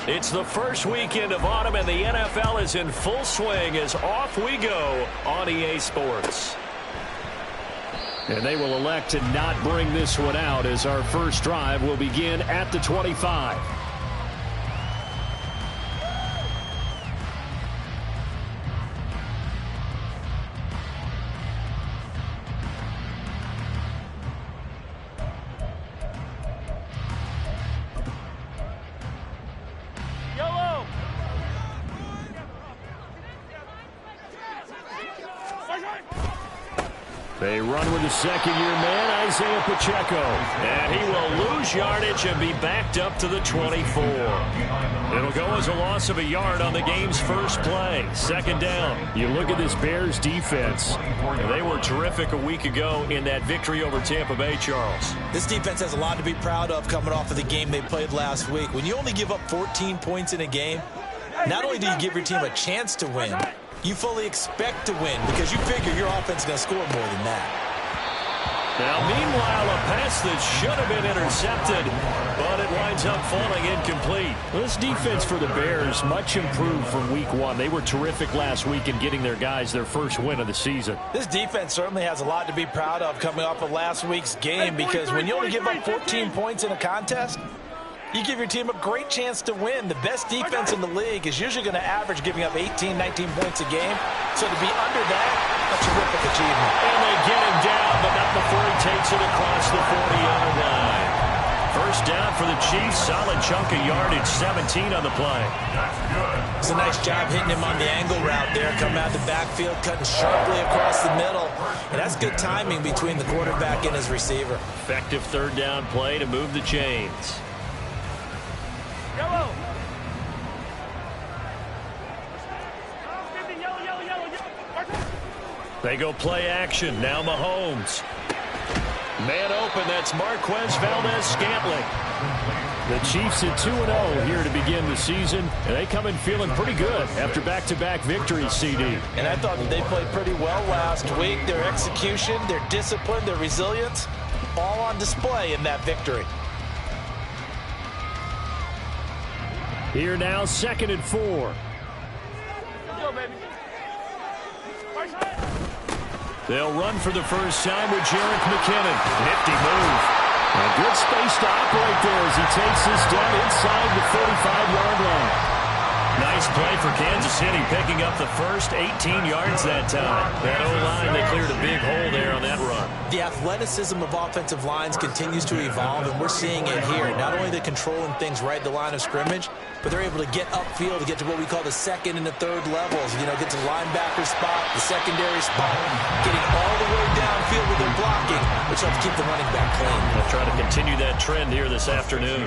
It's the first weekend of autumn, and the NFL is in full swing as off we go on EA Sports. And they will elect to not bring this one out as our first drive will begin at the 25. They run with the second-year man, Isaiah Pacheco. And he will lose yardage and be backed up to the 24. It'll go as a loss of a yard on the game's first play. Second down. You look at this Bears defense. And they were terrific a week ago in that victory over Tampa Bay, Charles. This defense has a lot to be proud of coming off of the game they played last week. When you only give up 14 points in a game, not only do you give your team a chance to win, you fully expect to win because you figure your offense is going to score more than that. Now, meanwhile, a pass that should have been intercepted, but it winds up falling incomplete. Well, this defense for the Bears, much improved from week one. They were terrific last week in getting their guys their first win of the season. This defense certainly has a lot to be proud of coming off of last week's game because when you only give up 14 points in a contest, you give your team a great chance to win. The best defense in the league is usually going to average giving up 18, 19 points a game. So to be under that, a terrific achievement. And they get him down, but not before he takes it across the 40-yard line. First down for the Chiefs. Solid chunk of yardage, 17 on the play. It's a nice job hitting him on the angle route there. Coming out the backfield, cutting sharply across the middle. And that's good timing between the quarterback and his receiver. Effective third down play to move the chains. Yellow. They go play action. Now Mahomes. Man open. That's Marquez Valdes-Scantling. The Chiefs at 2-0 here to begin the season, and they come in feeling pretty good after back-to-back victories, CD. And I thought that they played pretty well last week. Their execution, their discipline, their resilience, all on display in that victory. Here now, 2nd and 4. Go, baby. They'll run for the first time with Jerick McKinnon. Nifty move. A good space to operate there as he takes this down inside the 35-yard line. Nice play for Kansas City, picking up the first 18 yards that time. That O-line, they cleared a big hole there on that run. The athleticism of offensive lines continues to evolve, and we're seeing it here. Not only they're controlling things right at the line of scrimmage, but they're able to get upfield to get to what we call the second and the third levels. You know, get to the linebacker spot, the secondary spot, getting all the way downfield with their blocking, which helps keep the running back clean. They'll try to continue that trend here this afternoon.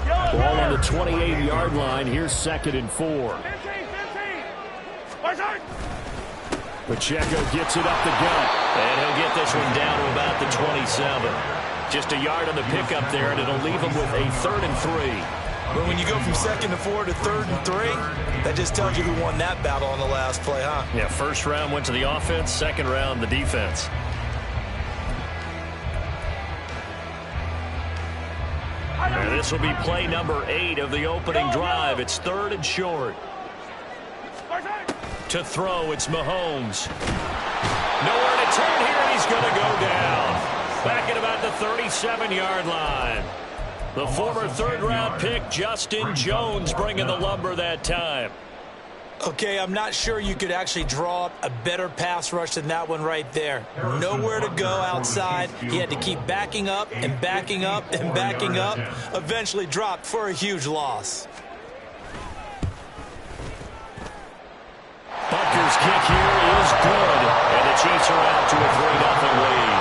Ball on the 28-yard line. Here's 2nd and 4. 15. Pacheco gets it up the gut. And he'll get this one down to about the 27. Just a yard on the pickup there, and it'll leave him with a 3rd and 3. But when you go from 2nd and 4 to 3rd and 3, that just tells you who won that battle on the last play, huh? Yeah, first round went to the offense, second round the defense. And this will be play number 8 of the opening drive. It's 3rd and short. To throw, it's Mahomes. Nowhere to turn here, and he's going to go down. Back at about the 37-yard line. The former third-round pick, Justin Jones, bringing the lumber that time. Okay, I'm not sure you could actually draw up a better pass rush than that one right there. Nowhere to go outside. He had to keep backing up and backing up and backing up. Eventually dropped for a huge loss. Butker's kick here is good. And the Chiefs are out to a 3-0 lead.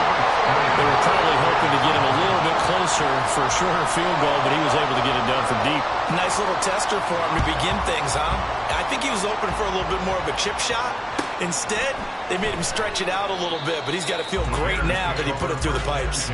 They were probably hoping to get him a little bit closer for a shorter field goal, but he was able to get it done from deep. Nice little tester for him to begin things, huh? I think he was open for a little bit more of a chip shot. Instead, they made him stretch it out a little bit, but he's got to feel great now that he put it through the pipes.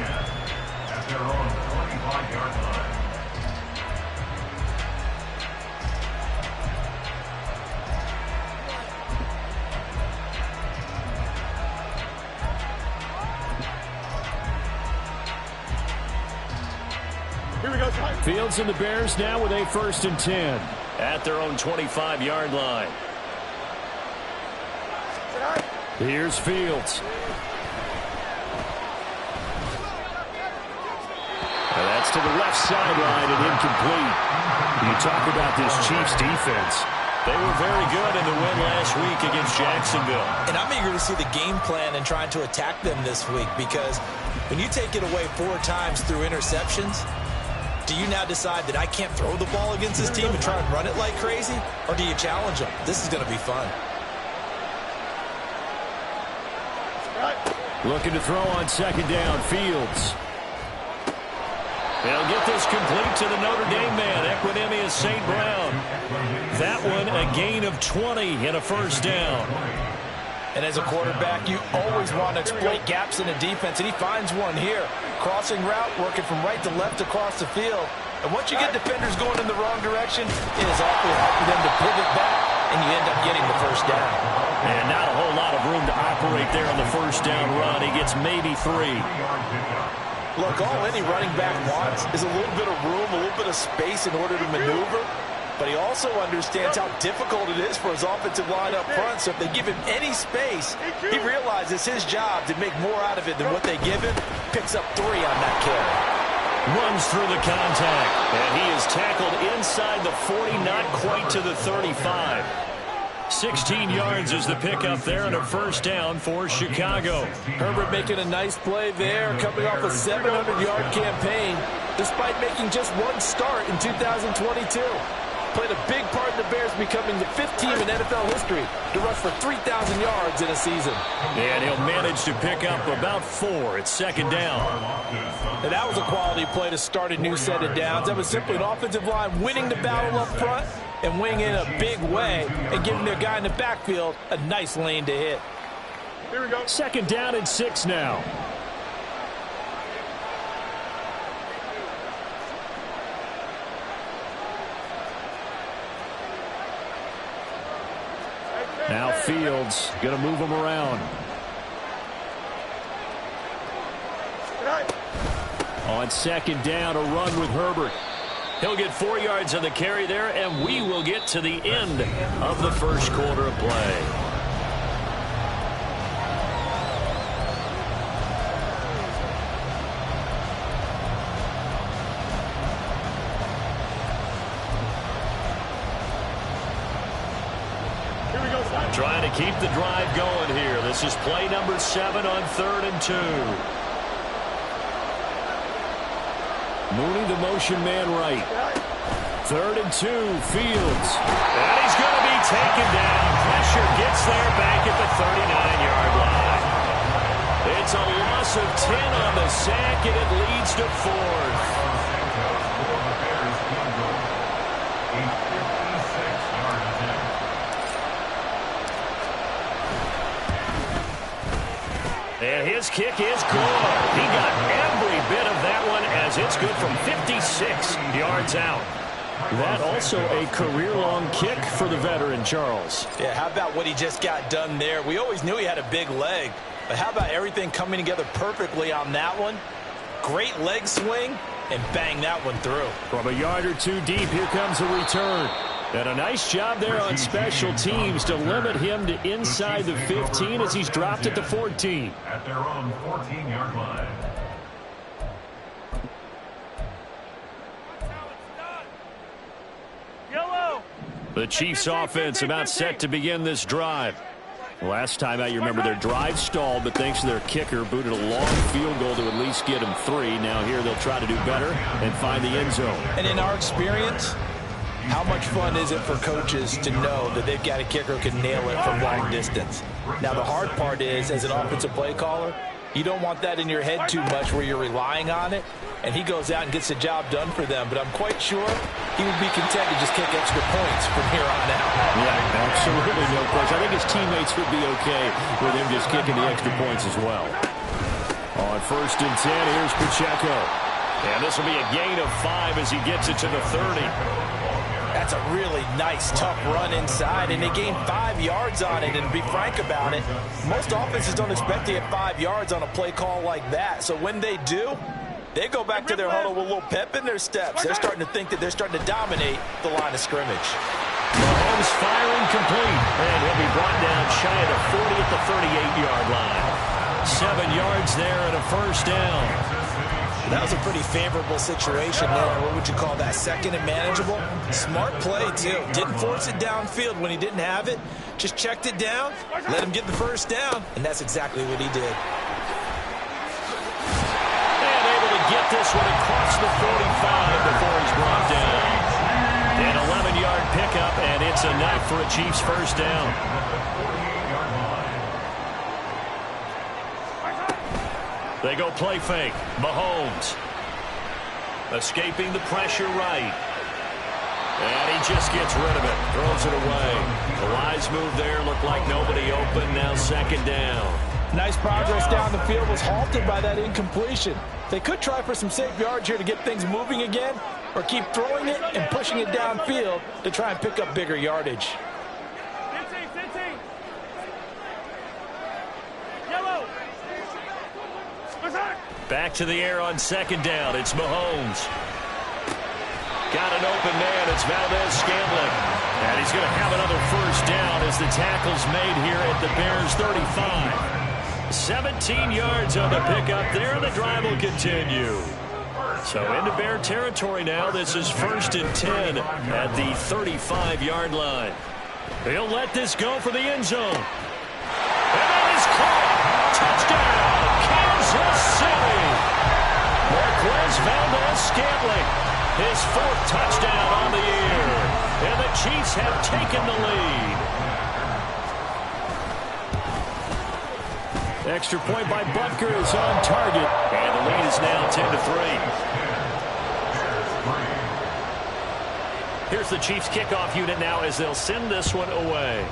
Here we go, Ty. Fields and the Bears now with a 1st and 10. At their own 25-yard line. Here's Fields. And that's to the left sideline and incomplete. You talk about this Chiefs defense. They were very good in the win last week against Jacksonville. And I'm eager to see the game plan and trying to attack them this week, because when you take it away 4 times through interceptions, do you now decide that I can't throw the ball against this team and try and run it like crazy? Or do you challenge them? This is going to be fun. Looking to throw on 2nd down, Fields. They'll get this complete to the Notre Dame man, Equanimeous St. Brown. That one a gain of 20 and a 1st down. And as a quarterback, you always want to exploit gaps in the defense, and he finds one here. Crossing route, working from right to left across the field. And once you get defenders going in the wrong direction, it is awfully hard for them to pivot back, and you end up getting the 1st down. And not a whole lot of room to operate there on the 1st down run. He gets maybe 3. Look, all any running back wants is a little bit of room, a little bit of space in order to maneuver. But he also understands how difficult it is for his offensive line up front. So if they give him any space, he realizes his job to make more out of it than what they give him. Picks up 3 on that carry. Runs through the contact. And he is tackled inside the 40, not quite to the 35. 16 yards is the pickup there and a 1st down for Chicago. Herbert making a nice play there, coming off a 700-yard campaign, despite making just 1 start in 2022. Played a big part in the Bears becoming the 5th team in NFL history to rush for 3,000 yards in a season. And he'll manage to pick up about 4 at 2nd down. And that was a quality play to start a new set of downs. That was simply an offensive line winning the battle up front and winning in a big way and giving their guy in the backfield a nice lane to hit. Here we go. 2nd down and 6 now. Now Fields going to move him around. On 2nd down, a run with Herbert. He'll get 4 yards on the carry there, and we will get to the end of the 1st quarter of play. Trying to keep the drive going here. This is play number 7 on 3rd and 2. Mooney, the motion man right. 3rd and 2, Fields. And he's going to be taken down. Pressure gets there back at the 39-yard line. It's a loss of 10 on the sack, and it leads to 4th. And his kick is good. He got every bit of that one as it's good from 56 yards out. That also a career-long kick for the veteran, Charles. Yeah, how about what he just got done there? We always knew he had a big leg, but how about everything coming together perfectly on that one? Great leg swing, and bang that one through. From a yard or 2 deep, here comes a return. And a nice job there on special teams to limit him to inside the 15 as he's dropped at the 14. At their own 14-yard line. Yellow. The Chiefs offense about set to begin this drive. Last time out, you remember their drive stalled, but thanks to their kicker, booted a long field goal to at least get them 3. Now here they'll try to do better and find the end zone. And in our experience, how much fun is it for coaches to know that they've got a kicker who can nail it from long distance? Now, the hard part is, as an offensive play caller, you don't want that in your head too much where you're relying on it, and he goes out and gets the job done for them. But I'm quite sure he would be content to just kick extra points from here on out. Yeah, absolutely no question. I think his teammates would be okay with him just kicking the extra points as well. On 1st and 10, here's Pacheco. And this will be a gain of 5 as he gets it to the 30. That's a really nice, tough run inside, and they gained 5 yards on it. And to be frank about it, most offenses don't expect to get 5 yards on a play call like that. So when they do, They go back to their huddle with a little pep in their steps. They're starting to think that they're starting to dominate the line of scrimmage. Mahomes firing complete. And he'll be brought down shy of the 40 at the 38-yard line. 7 yards there and a first down. That was a pretty favorable situation there. What would you call that? Second and manageable? Smart play, too. Didn't force it downfield when he didn't have it. Just checked it down, let him get the first down, and that's exactly what he did. And able to get this one across the 45 before he's brought down. An 11-yard pickup, and it's enough for a Chiefs first down. They go play fake. Mahomes escaping the pressure right. And he just gets rid of it. Throws it away. The wise move there. Looked like nobody open. Now second down. Nice progress down the field was halted by that incompletion. They could try for some safe yards here to get things moving again, or keep throwing it and pushing it downfield to try and pick up bigger yardage. Back to the air on second down. It's Mahomes. Got an open man. It's Valdez-Scantling. And he's going to have another first down as the tackle's made here at the Bears' 35. 17 yards on the pickup there, and the drive will continue. So into Bear territory now. This is 1st and 10 at the 35-yard line. He'll let this go for the end zone. And that is caught. Touchdown, Kansas City. Marquez Valdez-Scantling, his 4th touchdown on the year. And the Chiefs have taken the lead. Extra point by Butker is on target. And the lead is now 10-3. Here's the Chiefs kickoff unit now as they'll send this one away.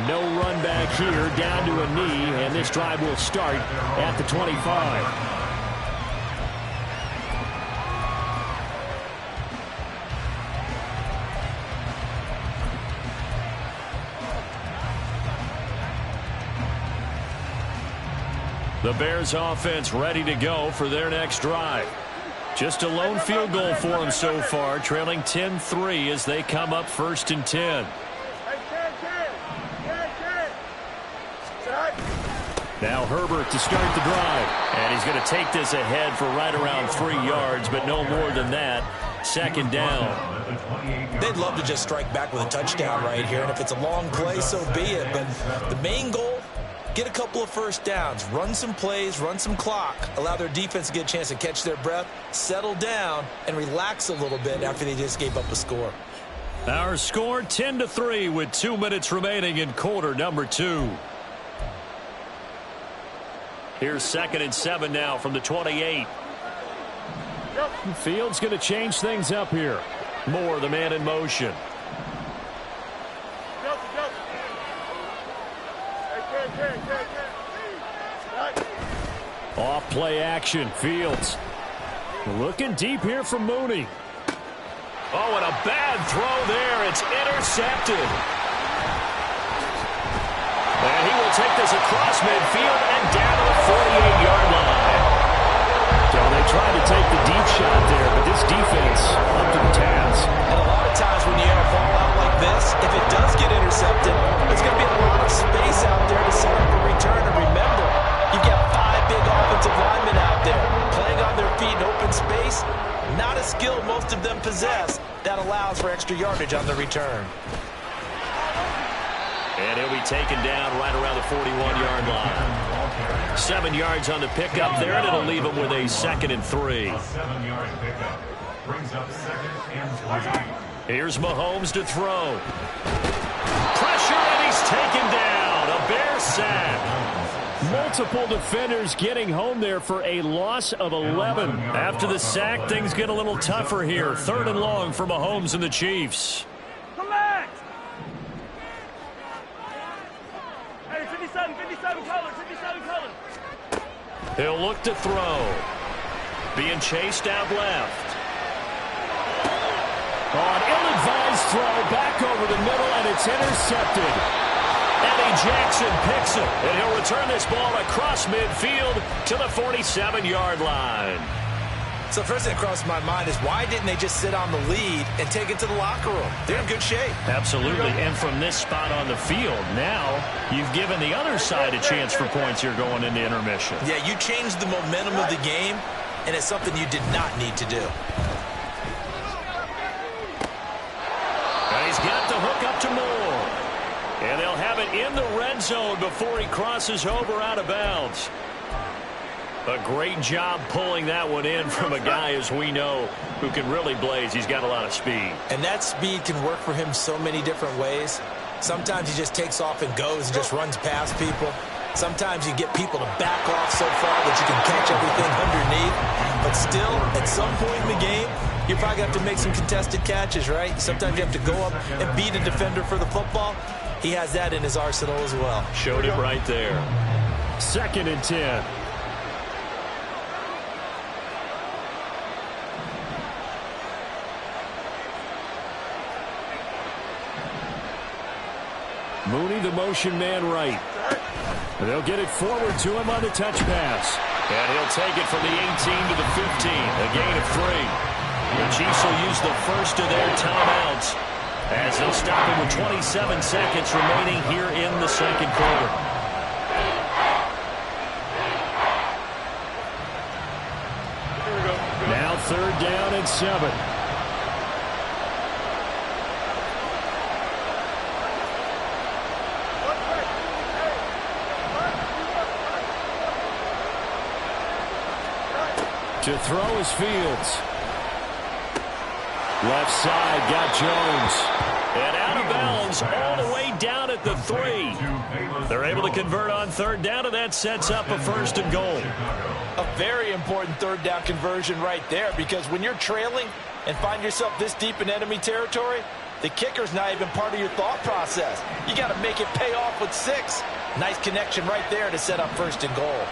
No run back here, down to a knee, and this drive will start at the 25. The Bears offense ready to go for their next drive. Just a lone field goal for them so far, trailing 10-3 as they come up 1st and 10. Now Herbert to start the drive. And he's going to take this ahead for right around 3 yards, but no more than that. Second down. They'd love to just strike back with a touchdown right here, and if it's a long play, so be it. But the main goal, get a couple of first downs, run some plays, run some clock, allow their defense to get a chance to catch their breath, settle down, and relax a little bit after they just gave up a score. Our score 10-3 with 2 minutes remaining in quarter number 2. Here's 2nd and 7 now from the 28. Fields going to change things up here. Moore, the man in motion. Off play action. Fields looking deep here for Mooney. Oh, and a bad throw there. It's intercepted. And he will take this across midfield and down to the 48-yard line. So they tried to take the deep shot there, but this defense up to the task. And a lot of times when you air a ball out like this, if it does get intercepted, there's going to be a lot of space out there to set up a return. And remember, you've got 5 big offensive linemen out there playing on their feet in open space. Not a skill most of them possess that allows for extra yardage on the return. And he'll be taken down right around the 41-yard line. 7 yards on the pickup there, and it'll leave him with a 2nd and 3. A 7-yard pickup brings up 2nd and 3. Here's Mahomes to throw. Pressure, and he's taken down. A Bear sack. Multiple defenders getting home there for a loss of 11. After the sack, things get a little tougher here. 3rd and long for Mahomes and the Chiefs. He'll look to throw. Being chased out left. Oh, an ill-advised throw back over the middle, and it's intercepted. Eddie Jackson picks it, and he'll return this ball across midfield to the 47-yard line. So the first thing that crossed my mind is why didn't they just sit on the lead and take it to the locker room? They're in good shape. Absolutely, and from this spot on the field, now you've given the other side a chance for points here going into intermission. Yeah, you changed the momentum of the game, and it's something you did not need to do. And he's got the hook up to Moore. And they'll have it in the red zone before he crosses over out of bounds. A great job pulling that one in from a guy, as we know, who can really blaze. He's got a lot of speed. And that speed can work for him so many different ways. Sometimes he just takes off and goes and just runs past people. Sometimes you get people to back off so far that you can catch everything underneath. But still, at some point in the game, you probably have to make some contested catches, right? Sometimes you have to go up and beat a defender for the football. He has that in his arsenal as well. Showed it right there. 2nd and 10. Mooney, the motion man right. They'll get it forward to him on the touch pass. And he'll take it from the 18 to the 15. A gain of 3. The Chiefs will use the first of their timeouts as they'll stop him with 27 seconds remaining here in the second quarter. Now 3rd down and 7. To throw is Fields. Left side, got Jones. And out of bounds all the way down at the 3. They're able to convert on 3rd down, and that sets up a 1st and goal. A very important 3rd down conversion right there, because when you're trailing and find yourself this deep in enemy territory, the kicker's not even part of your thought process. You got to make it pay off with 6. Nice connection right there to set up 1st and goal.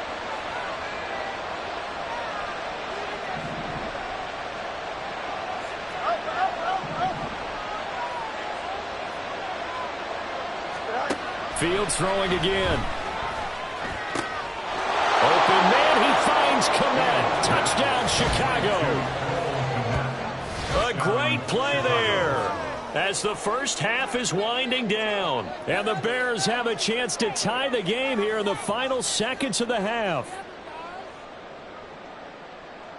Fields throwing again. Open man, he finds Kmet. Touchdown, Chicago. A great play there as the first half is winding down. And the Bears have a chance to tie the game here in the final seconds of the half.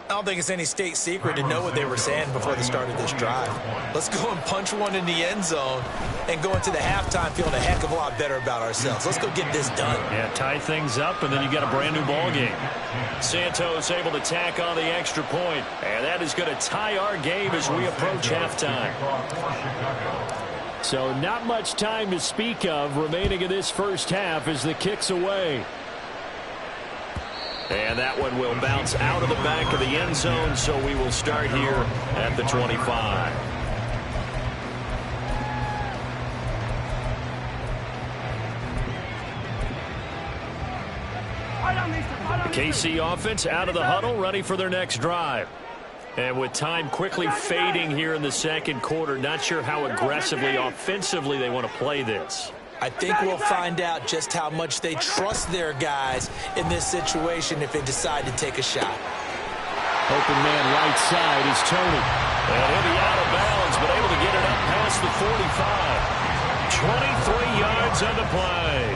I don't think it's any state secret to know what they were saying before the start of this drive. Let's go and punch one in the end zone and go into the halftime feeling a heck of a lot better about ourselves. Let's go get this done. Yeah, tie things up, and then you get a brand new ball game. Santos able to tack on the extra point, and that is going to tie our game as we approach halftime. So not much time to speak of remaining in this first half as the kick's away. And that one will bounce out of the back of the end zone, so we will start here at the 25. The KC offense out of the huddle, ready for their next drive. And with time quickly fading here in the second quarter, not sure how aggressively, offensively they want to play this. I think we'll find out just how much they trust their guys in this situation if they decide to take a shot. Open man right side is Tony. And he'll be out of bounds, but able to get it up past the 45. 23 yards on the play.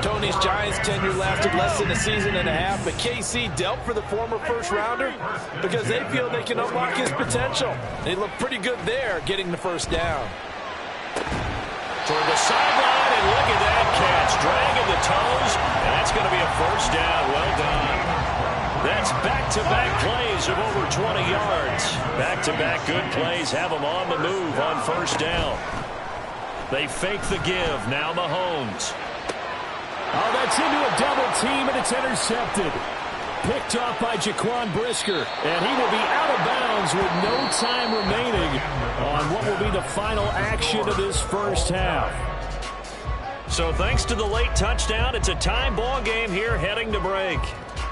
Tony's Giants tenure lasted less than a season and a half, but KC dealt for the former first-rounder because they feel they can unlock his potential. They look pretty good there getting the first down. Toward the sideline, and look at that catch. Dragging the toes, and that's going to be a first down. Well done. That's back-to-back plays of over 20 yards. Back-to-back good plays have them on the move on first down. They fake the give. Now Mahomes. Oh, that's into a double team, and it's intercepted. Picked off by Jaquan Brisker, and he will be out of bounds with no time remaining on what will be the final action of this first half. So thanks to the late touchdown, it's a tie ball game here heading to break.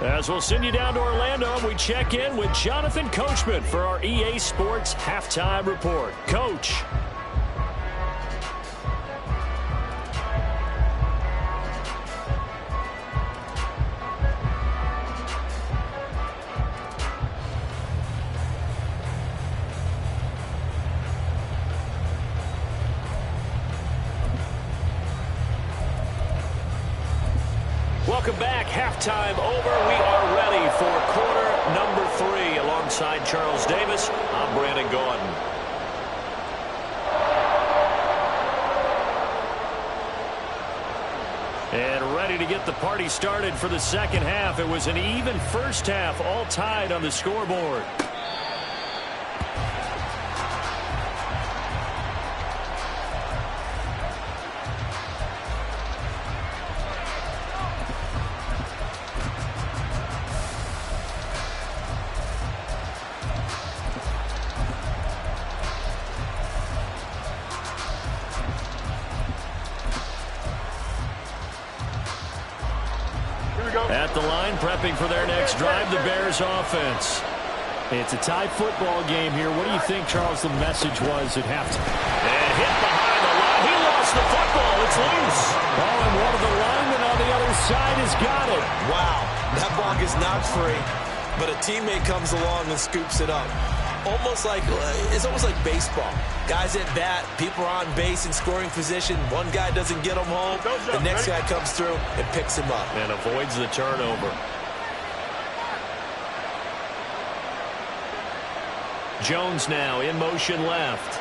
As we'll send you down to Orlando, we check in with Jonathan Coachman for our EA Sports Halftime Report. Coach. Welcome back. Halftime over. We are ready for quarter number 3. Alongside Charles Davis, I'm Brandon Gaudin. And ready to get the party started for the second half. It was an even first half, all tied on the scoreboard. At the line, prepping for their next drive, the Bears offense. It's a tie football game here. What do you think, Charles, the message was at halftime? And hit behind the line. He lost the football. It's loose. Oh, and one of the linemen on the other side has got it. Wow, that ball gets knocked free, but a teammate comes along and scoops it up. It's almost like baseball. Guys at bat, people are on base in scoring position. One guy doesn't get him home. The next guy comes through and picks him up. And avoids the turnover. Jones now in motion left.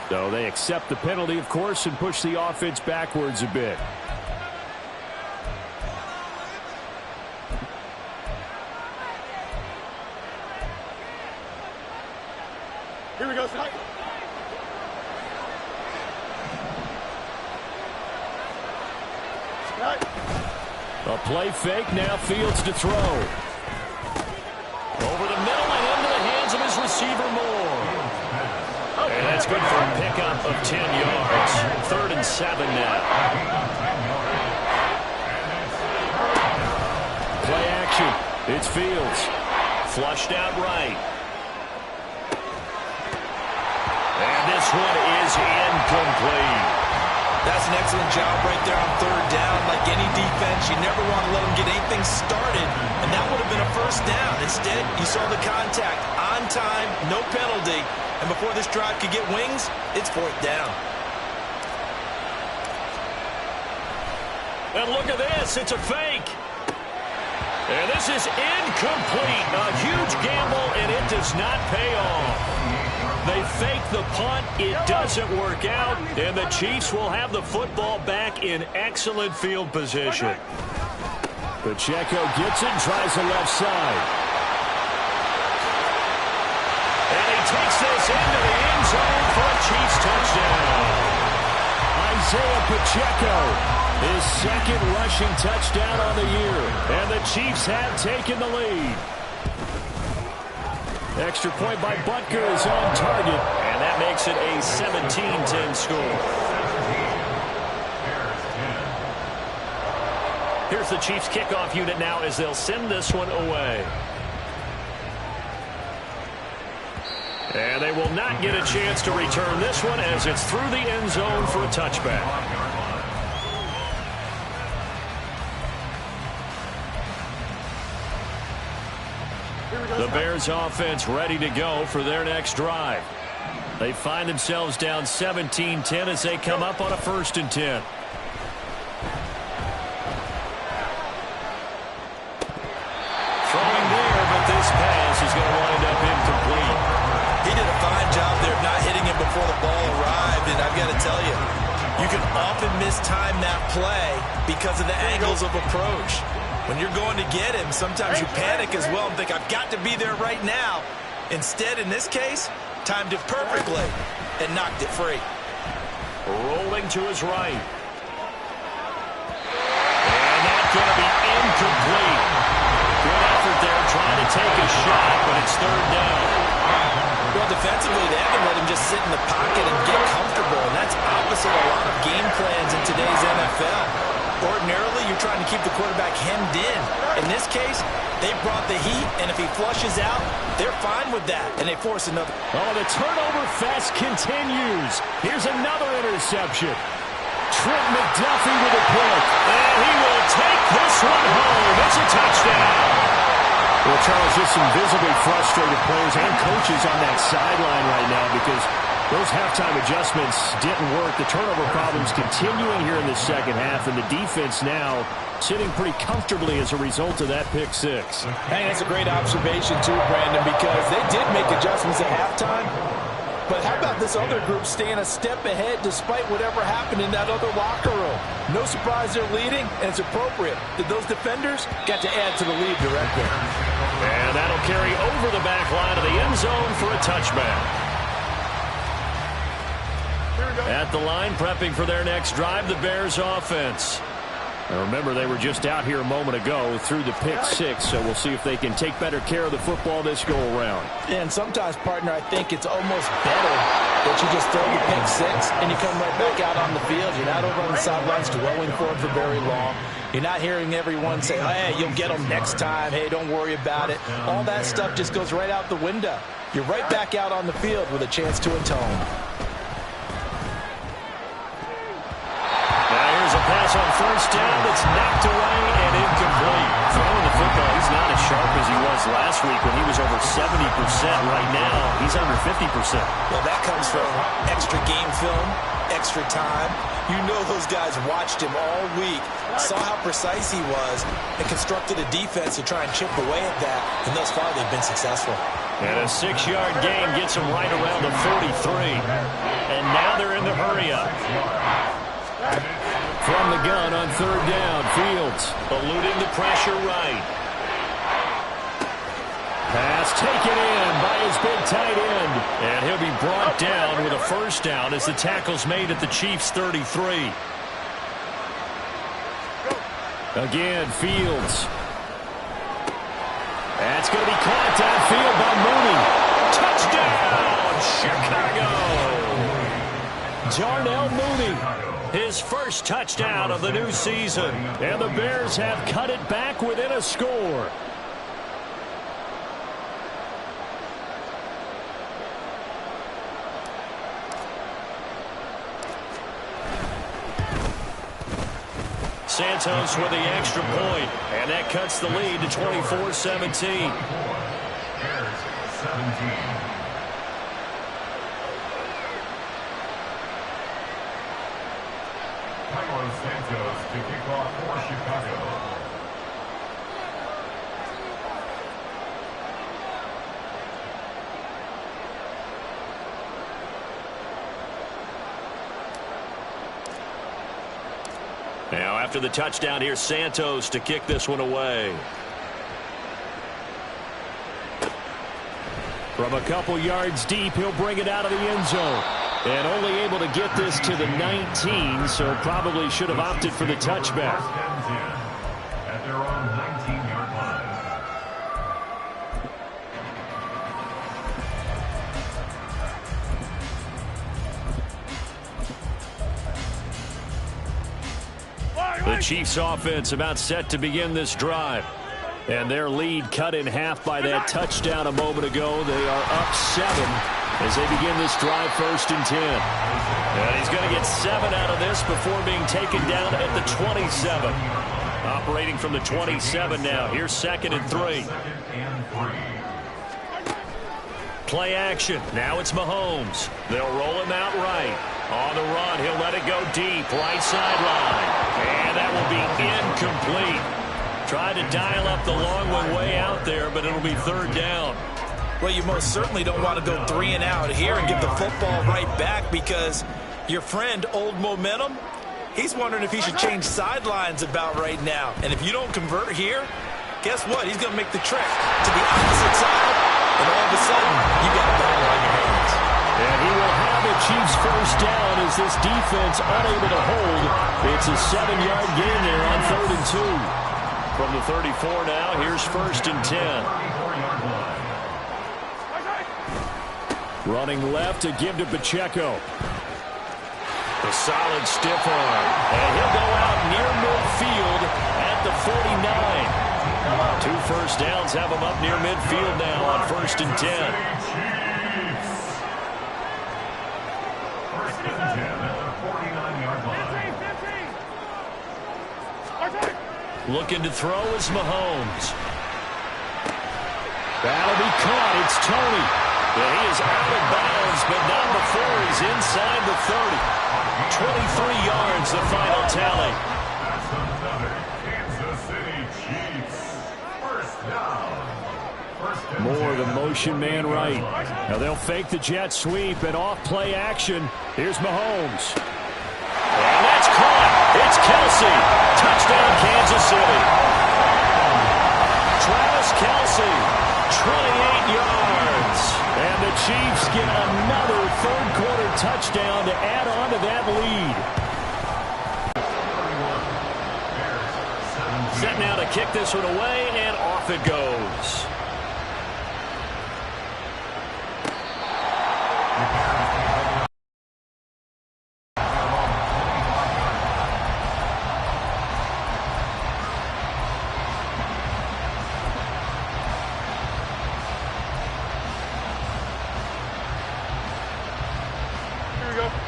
So they accept the penalty, of course, and push the offense backwards a bit. Here we go, Scott. A play fake, now Fields to throw. Over the middle and into the hands of his receiver Moore. And that's good for a pickup of 10 yards. 3rd and 7 now. Play action. It's Fields. Flushed out right. And this one is incomplete. That's an excellent job right there on 3rd down. Like any defense, you never want to let them get anything started, and that would have been a 1st down. Instead, you saw the contact on time, no penalty, and before this drive could get wings, it's 4th down. And look at this. It's a fake. And this is incomplete. A huge gamble, and it does not pay off. They fake the punt. It doesn't work out, and the Chiefs will have the football back in excellent field position. Pacheco gets it and tries the left side. And he takes this into the end zone for a Chiefs touchdown. Isaiah Pacheco, his 2nd rushing touchdown on the year. And the Chiefs have taken the lead. Extra point by Butker is on target. And that makes it a 17-10 score. Here's the Chiefs kickoff unit now as they'll send this one away. And they will not get a chance to return this one as it's through the end zone for a touchback. The Bears offense ready to go for their next drive. They find themselves down 17-10 as they come up on a 1st and 10. Throwing there, but this pass is going to wind up incomplete. He did a fine job there of not hitting him before the ball arrived, and I've got to tell you, you can often mistime that play because of the angles of approach. When you're going to get him, sometimes you panic as well and think, I've got to be there right now. Instead, in this case, timed it perfectly and knocked it free. Rolling to his right. And that's going to be incomplete. Good effort there trying to take a shot, but it's 3rd down. Well, defensively, they haven't let him just sit in the pocket and get comfortable, and that's opposite a lot of game plans in today's NFL. Ordinarily, you're trying to keep the quarterback hemmed in. In this case, they brought the heat, and if he flushes out, they're fine with that, and they force another. Oh, the turnover fest continues. Here's another interception. Trent McDuffie with a pick. And he will take this one home. It's a touchdown. Well, Charles, just some visibly frustrated players and coaches on that sideline right now because those halftime adjustments didn't work. The turnover problems continuing here in the second half, and the defense now sitting pretty comfortably as a result of that pick six. Hey, that's a great observation too, Brandon, because they did make adjustments at halftime. But how about this other group staying a step ahead despite whatever happened in that other locker room? No surprise they're leading, and it's appropriate that those defenders got to add to the lead directly. And that'll carry over the back line of the end zone for a touchback. At the line, prepping for their next drive, the Bears offense. Now remember, they were just out here a moment ago through the pick six, so we'll see if they can take better care of the football this go-around. And sometimes, partner, I think it's almost better that you just throw the pick six and you come right back out on the field. You're not over on the sidelines dwelling for it for very long. You're not hearing everyone say, hey, you'll get them next time. Hey, don't worry about it. All that stuff just goes right out the window. You're right back out on the field with a chance to atone. Here's a pass on first down that's knocked away and incomplete. Throwing the football, he's not as sharp as he was last week when he was over 70%. Right now, he's under 50%. Well, that comes from extra game film, extra time. You know those guys watched him all week, saw how precise he was, and constructed a defense to try and chip away at that. And thus far, they've been successful. And a 6-yard gain gets him right around the 43. And now they're in the hurry-up. From the gun on third down, Fields eluding the pressure right. Pass taken in by his big tight end. And he'll be brought down with a first down as the tackle's made at the Chiefs' 33. Again, Fields. That's going to be caught downfield by Mooney. Touchdown, Chicago. Darnell Mooney. His first touchdown of the new season. And the Bears have cut it back within a score. Santos with the extra point, and that cuts the lead to 24-17. Bears 17. Carlos Santos to kick off for Chicago. Now after the touchdown, here's Santos to kick this one away. From a couple yards deep, he'll bring it out of the end zone. And only able to get this to the 19, so probably should have opted for the touchback. At their own 19-yard line. The Chiefs offense about set to begin this drive. And their lead cut in half by that touchdown a moment ago. They are up 7 as they begin this drive, 1st and 10. And he's going to get 7 out of this before being taken down at the 27. Operating from the 27 now. Here's 2nd and 3. Play action. Now it's Mahomes. They'll roll him out right. On the run, he'll let it go deep. Right sideline. And that will be incomplete. Tried to dial up the long one way out there, but it'll be 3rd down. Well, you most certainly don't want to go 3 and out here and give the football right back because your friend, Old Momentum, he's wondering if he should change sidelines about right now. And if you don't convert here, guess what? He's going to make the trek to the opposite side, and all of a sudden, you got a ball on your hands. And he will have the Chiefs' first down as this defense unable to hold. It's a 7-yard gain there on 3rd and 2. From the 34 now, here's 1st and 10. Running left to give to Pacheco. A solid stiff arm. And he'll go out near midfield at the 49. 2 first downs have him up near midfield now on 1st and 10. First and 10 at the 49-yard line. Looking to throw is Mahomes. That'll be caught. It's Tony. And he is out of bounds, but not before he's inside the 30. 23 yards, the final tally. That's another Kansas City Chiefs. First down. More of the motion man right. Now they'll fake the jet sweep and off play action. Here's Mahomes. And that's caught. It's Kelce. Touchdown, Kansas City. Travis Kelce, 28 yards. And the Chiefs get another third-quarter touchdown to add on to that lead. Set now to kick this one away, and off it goes.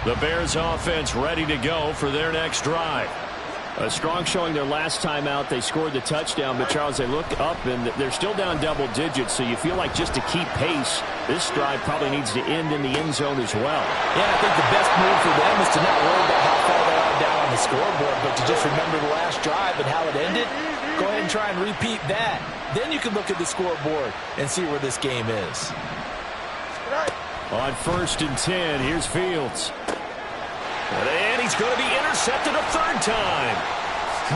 The Bears offense ready to go for their next drive. A strong showing their last time out. They scored the touchdown, but Charles, they look up and they're still down double digits, so you feel like just to keep pace, this drive probably needs to end in the end zone as well. Yeah, I think the best move for them is to not worry about how far they are down on the scoreboard, but to just remember the last drive and how it ended. Go ahead and try and repeat that. Then you can look at the scoreboard and see where this game is. On 1st and 10, here's Fields. And he's going to be intercepted a third time.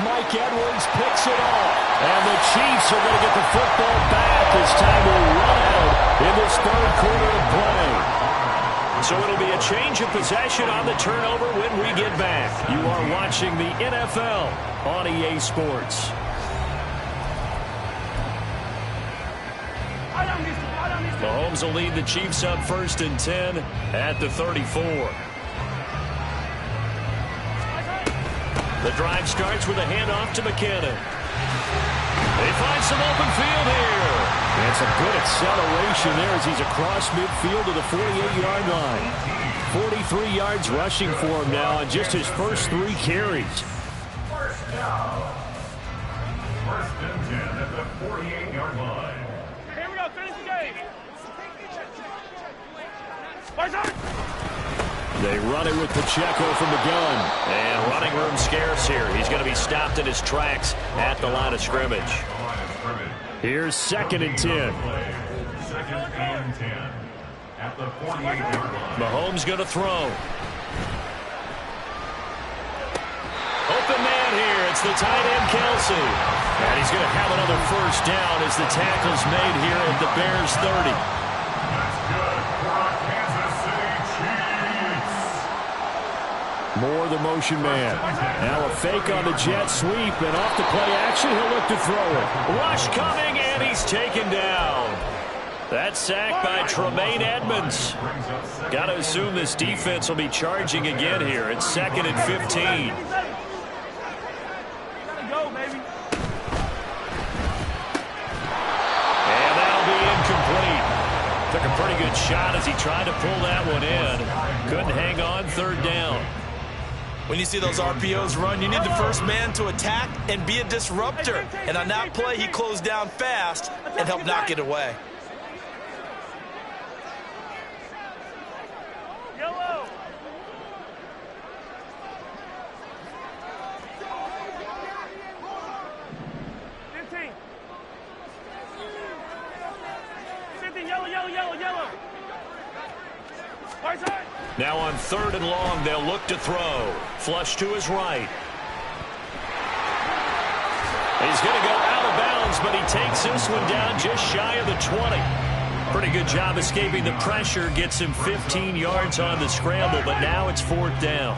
Mike Edwards picks it off. And the Chiefs are going to get the football back as time will run out in this third quarter of play. So it'll be a change of possession on the turnover when we get back. You are watching the NFL on EA Sports. Mahomes will lead the Chiefs up 1st and 10 at the 34. The drive starts with a handoff to McKinnon. They find some open field here. And some good acceleration there as he's across midfield to the 48-yard line. 43 yards rushing for him now on just his first 3 carries. First down. 1st and 10 at the 48-yard line. Here we go. Finish the game. They run it with Pacheco from the gun. And running room scarce here. He's going to be stopped in his tracks at the line of scrimmage. Here's 2nd and 10. 2nd and 10 at the 48-yard line. Mahomes going to throw. Open man here. It's the tight end, Kelce. And he's going to have another first down as the tackle's made here at the Bears 30. That's good for our Kansas City Chiefs. More the motion man. Now a fake on the jet sweep, and off the play action, he'll look to throw it. Rush coming, and he's taken down. That sack by Tremaine Edmonds. Got to assume this defense will be charging again here. It's 2nd and 15. And that'll be incomplete. Took a pretty good shot as he tried to pull that one in. Couldn't hang on, 3rd down. When you see those RPOs run, you need the first man to attack and be a disruptor. And on that play, he closed down fast and helped knock it away. Yellow. Yellow. Now on 3rd and long, they'll look to throw. Flush to his right. He's going to go out of bounds, but he takes this one down just shy of the 20. Pretty good job escaping the pressure. Gets him 15 yards on the scramble, but now it's 4th down.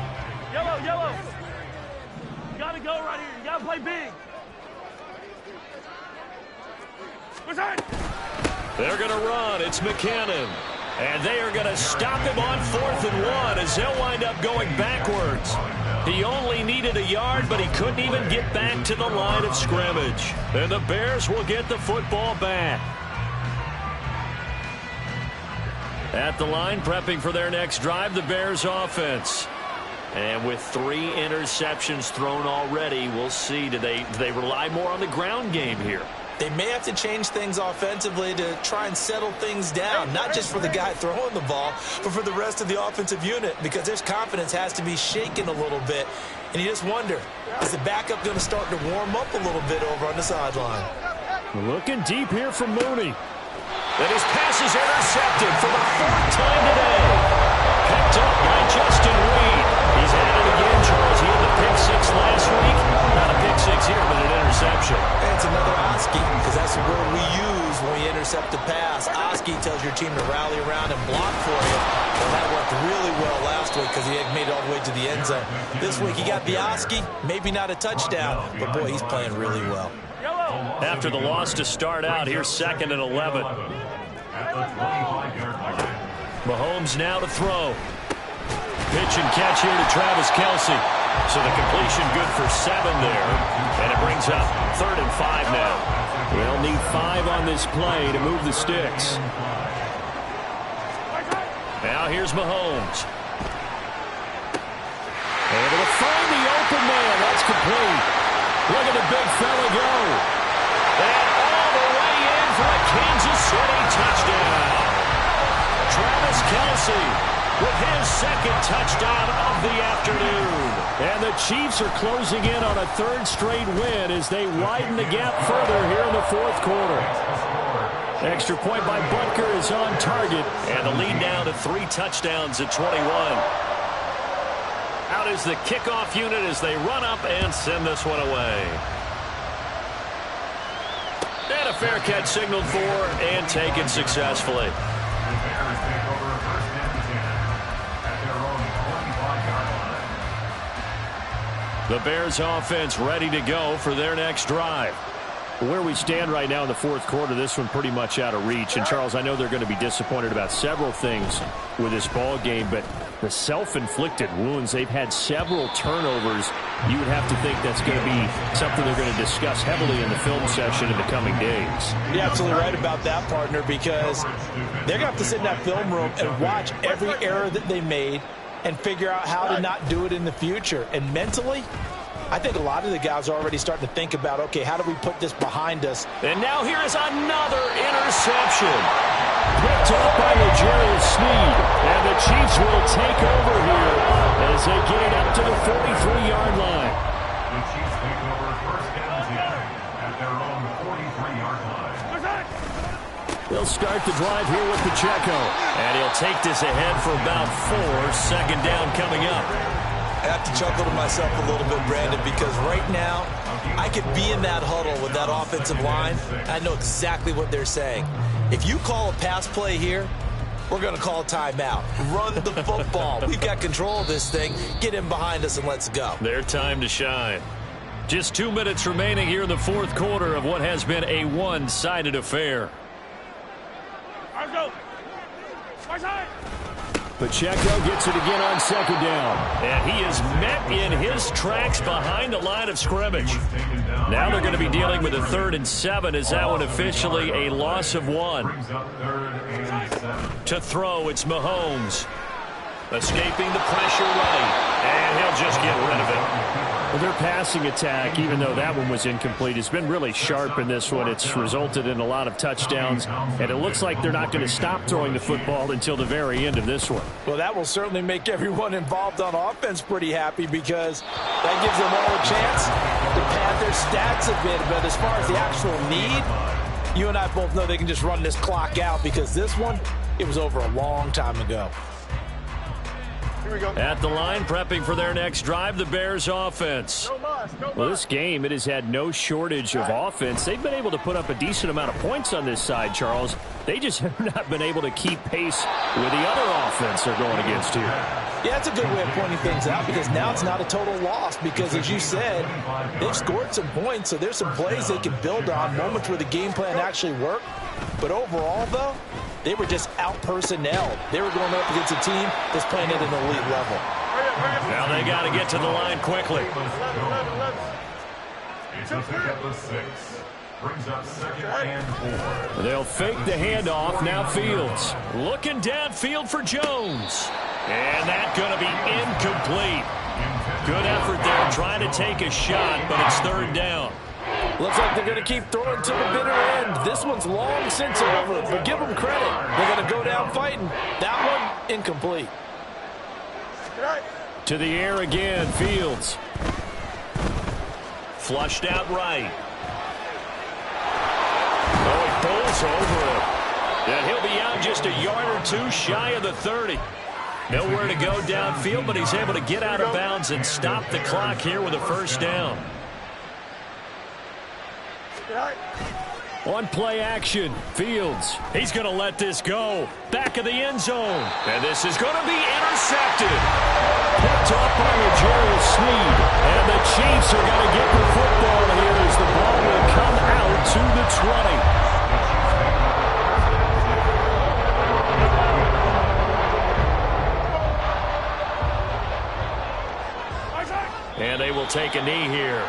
Yellow. You got to go right here. You got to play big. They're going to run. It's McKinnon. And they are going to stop him on 4th and 1 as they'll wind up going backwards. He only needed a yard, but he couldn't even get back to the line of scrimmage. And the Bears will get the football back. At the line, prepping for their next drive, the Bears offense. And with 3 interceptions thrown already, we'll see. Do they rely more on the ground game here? They may have to change things offensively to try and settle things down, not just for the guy throwing the ball, but for the rest of the offensive unit, because their confidence has to be shaken a little bit. And you just wonder, is the backup going to start to warm up a little bit over on the sideline? Looking deep here from Mooney. And his pass is intercepted for the 4th time today. Picked up by Justin Reed. He's had it again, Charles. He had the pick 6 last week. Not a pick 6 here, but an interception. And it's another Oski, because that's the word we use when we intercept a pass. Oski tells your team to rally around and block for you. Well, that worked really well last week because he had made it all the way to the end zone. This week he got the Oski, maybe not a touchdown, but boy, he's playing really well. After the loss to start out, here's 2nd and 11. Mahomes now to throw. Pitch and catch here to Travis Kelce. So the completion good for 7 there. And it brings up 3rd and 5 now. They'll need 5 on this play to move the sticks. Now here's Mahomes. Able to find the open man. That's complete. Look at the big fella go. And all the way in for a Kansas City touchdown. Travis Kelce with his 2nd touchdown of the afternoon. And the Chiefs are closing in on a 3rd straight win as they widen the gap further here in the 4th quarter. Extra point by Butker is on target. And the lead down to 3 touchdowns at 21. Out is the kickoff unit as they run up and send this one away. And a fair catch signaled for and taken successfully. The Bears offense ready to go for their next drive. Where we stand right now in the 4th quarter, this one pretty much out of reach. And, Charles, I know they're going to be disappointed about several things with this ball game, but the self-inflicted wounds, they've had several turnovers. You would have to think that's going to be something they're going to discuss heavily in the film session in the coming days. You're absolutely right about that, partner, because they're going to have to sit in that film room and watch every error that they made and figure out how to not do it in the future. And mentally, I think a lot of the guys are already starting to think about, okay, how do we put this behind us? And now here is another interception. Picked up by L'Jarius Sneed. And the Chiefs will take over here as they get it up to the 43-yard line. The Chiefs take over 1st and 10 at their own 43-yard line. They'll start the drive here with Pacheco. And he'll take this ahead for about 4. 2nd down coming up. I have to chuckle to myself a little bit, Brandon, because right now I could be in that huddle with that offensive line. I know exactly what they're saying. If you call a pass play here, we're going to call a timeout. Run the football. We've got control of this thing. Get in behind us and let's go. Their time to shine. Just 2 minutes remaining here in the 4th quarter of what has been a one-sided affair. Let's go. Pacheco gets it again on 2nd down. And he is met in his tracks behind the line of scrimmage. Now they're going to be dealing with a 3rd and 7 as that one officially a loss of 1. To throw, it's Mahomes. Escaping the pressure right. And he'll just get rid of it. Well, their passing attack, even though that one was incomplete, has been really sharp in this one. It's resulted in a lot of touchdowns, and it looks like they're not going to stop throwing the football until the very end of this one. Well, that will certainly make everyone involved on offense pretty happy because that gives them all a chance to pad their stats a bit. But as far as the actual need, you and I both know they can just run this clock out because this one, it was over a long time ago. At the line, prepping for their next drive, the Bears offense. Well, this game, it has had no shortage of offense. They've been able to put up a decent amount of points on this side, Charles. They just have not been able to keep pace with the other offense they're going against here. Yeah, that's a good way of pointing things out because now it's not a total loss because, as you said, they've scored some points, so there's some plays they can build on, moments where the game plan actually worked. But overall, though, they were just out-personnelled. They were going up against a team that's playing at an elite level. Now they got to get to the line quickly. It's a pick up of 6. Brings up 2nd and 4. They'll fake the handoff. Now Fields. Looking downfield for Jones. And that's going to be incomplete. Good effort there trying to take a shot, but it's third down. Looks like they're going to keep throwing to the bitter end. This one's long since over, but give them credit. They're going to go down fighting. That one, incomplete. To the air again, Fields. Flushed out right. Oh, he pulls over it. And he'll be out just a yard or two shy of the 30. Nowhere to go downfield, but he's able to get out of bounds and stop the clock here with a first down. On play action, Fields. He's going to let this go. Back of the end zone. And this is going to be intercepted. Picked up by L'Jarius Sneed. And the Chiefs are going to get the football here as the ball will come out to the 20. And they will take a knee here.